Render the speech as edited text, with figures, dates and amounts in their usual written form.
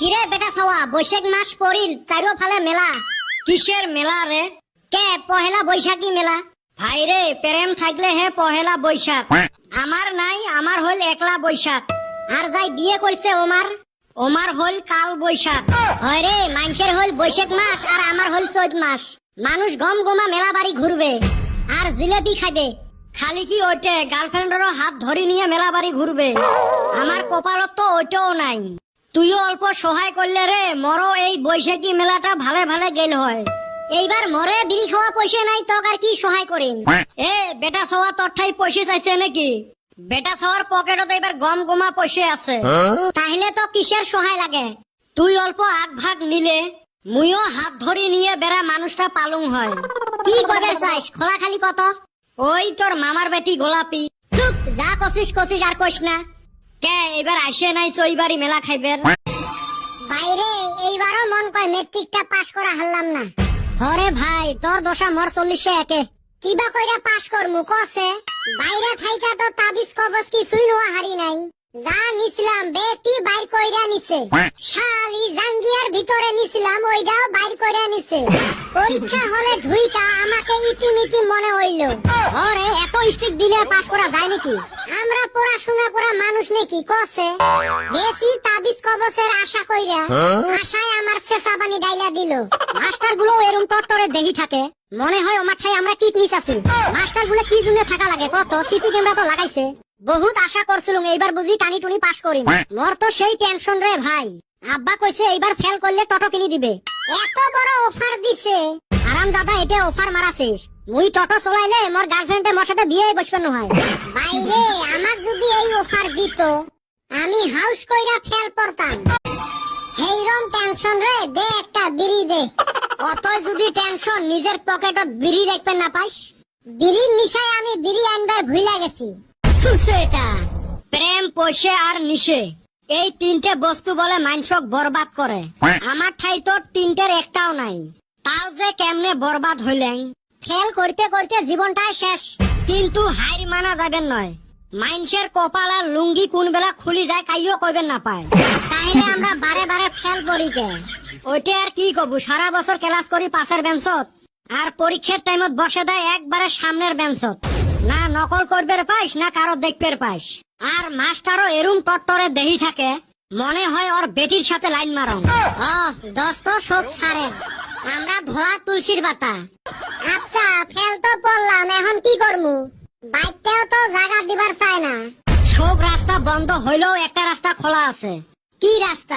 কিরে বেটা ছাওয়া, বৈশাখ মাস পড়িল, চারিওফালে মেলা। কিসের মেলা রে? কে পহেলা বৈশাখী মেলা। ভাই রে, প্রেম থাকলে হে পহেলা বৈশাখ। আমার নাই, আমার হল একলা বৈশাখ। আর যাই বিয়ে করছে ওমার হল কাল বৈশাখ। হয় রে, মানুষের হল বৈশাখ মাস আর আমার হল চৈত মাস। মানুষ গম গমা মেলা বাড়ি ঘুরবে আর জিলেবি খাবে। খালি কি ওইটে, গার্লফ্রেন্ডেরও হাত ধরি নিয়ে মেলা বাড়ি ঘুরবে। আমার কপালত তো ওইটাও নাই। তুইও অল্প সহায় করলে রে, মরো এই বৈশাখী মেলাটা ভালে ভালে গেল হয়। এইবার মরে বিড়ি খাওয়া পয়সা নাই, তোক আর কি সহায় করিম। এ বেটা সওয়া তোর ঠাই পয়সা চাইছে নাকি? বেটা সওয়ার পকেটত এবার গম গমা পয়সা আছে। তাহলে তো কিসের সহায় লাগে? তুই অল্প আগ ভাগ নিলে মুইও হাত ধরি নিয়ে বেড়া মানুষটা পালুং হয়। কি করবে চাইস? খোলা খালি কত? ওই তোর মামার বেটি গোলাপি। চুপ, যা কছিস আর কইস না। কে এবার আসে নাই চৈবাড়ি মেলা খাইবের? বাইরে এইবারও মন কয় মেট্রিকটা পাস করা হারলাম না। হরে ভাই, তোর দশা মোর 40 একে। কিবা কইরা পাস করমু কছে? বাইরে থাইকা তো তাবিজ কবজ কিছুই নোয়া হারি নাই। যা নিছিলাম বেটি বাইর কইরা নিছে। শালি জাঙ্গিয়ার ভিতরে নিছিলাম, ওইটাও বাইর কইরা নিছে। পরীক্ষা হলে ঢুইকা আমাকে ইতিমিতি মনে হইলো। ওরে এত স্ট্রিক দিলে পাস করা যায় নাকি? আমরা পড়াশোনা করা মানুষ নাকি কছে? বেশি তাবিজ কবজের আশা কইরা আশায় আমার শেষা বানি ডাইলা দিল। মাস্টার গুলো এরম টটরে দেহি থাকে, মনে হয় ও মাথায় আমরা কিডনিস আছি। মাস্টার গুলো কি জন্য থাকা লাগে কত? সিসি ক্যামেরা তো লাগাইছে। বহুত আশা করছিলাম এইবার বুঝি টানি টুনি পাস করিম। মোর তো সেই টেনশন রে ভাই। আব্বা কইছে এইবার ফেল করলে টোটো কিনে দিবে। এত বড় অফার দিছে। আরাম দাদা, এটা অফার মারাছিস। মুই টোটো চলাইলে মোর গার্লফ্রেন্ডে মোর সাথে বিয়ে বসবেন হয়। বাইরে আমার যদি এই অফার দিত, আমি হাউস কইরা ফেল পড়তাম। হেইরম টেনশন রে, দে একটা বিড়ি দে। অত যদি টেনশন, নিজের পকেটত বিড়ি রাখবেন না পাইস? বিড়ির নিশায় আমি বিড়ি আনবার ভুইলা গেছি। সুসে এটা প্রেম, পয়সা আর নিশে, এই তিনটে বস্তু বলে মানসক বরবাদ করে। আমার ঠাই তো তিনটের একটাও নাই। তাও যে কেমনে বরবাদ হইলেন। ফেল করতে করতে জীবনটাই শেষ। কিন্তু হাইর মানা যাবেন নয়। মাইনসের কপাল আর লুঙ্গি কোন বেলা খুলি যায় কাইও কইবেন না পায়। তাহলে আমরা বারে বারে ফেল করি কে? ওইটা আর কি কবু, সারা বছর ক্লাস করি পাশের বেঞ্চত, আর পরীক্ষার টাইমত বসে দেয় একবারে সামনের বেঞ্চত। না নকল করবে পাইস, না কারো দেখবে পাইস। আর মাস্টারও এরুম টট্টরে দেহি থাকে, মনে হয় ওর বেটির সাথে লাইন মারং। দোস্ত সব ছাড়ে, আমরা ধোয়া তুলসীর পাতা। আচ্ছা ফেল তো পড়লাম, এখন কি করমু? বাইতেও তো জায়গা দিবার চায় না। সব রাস্তা বন্ধ হইলেও একটা রাস্তা খোলা আছে। কি রাস্তা?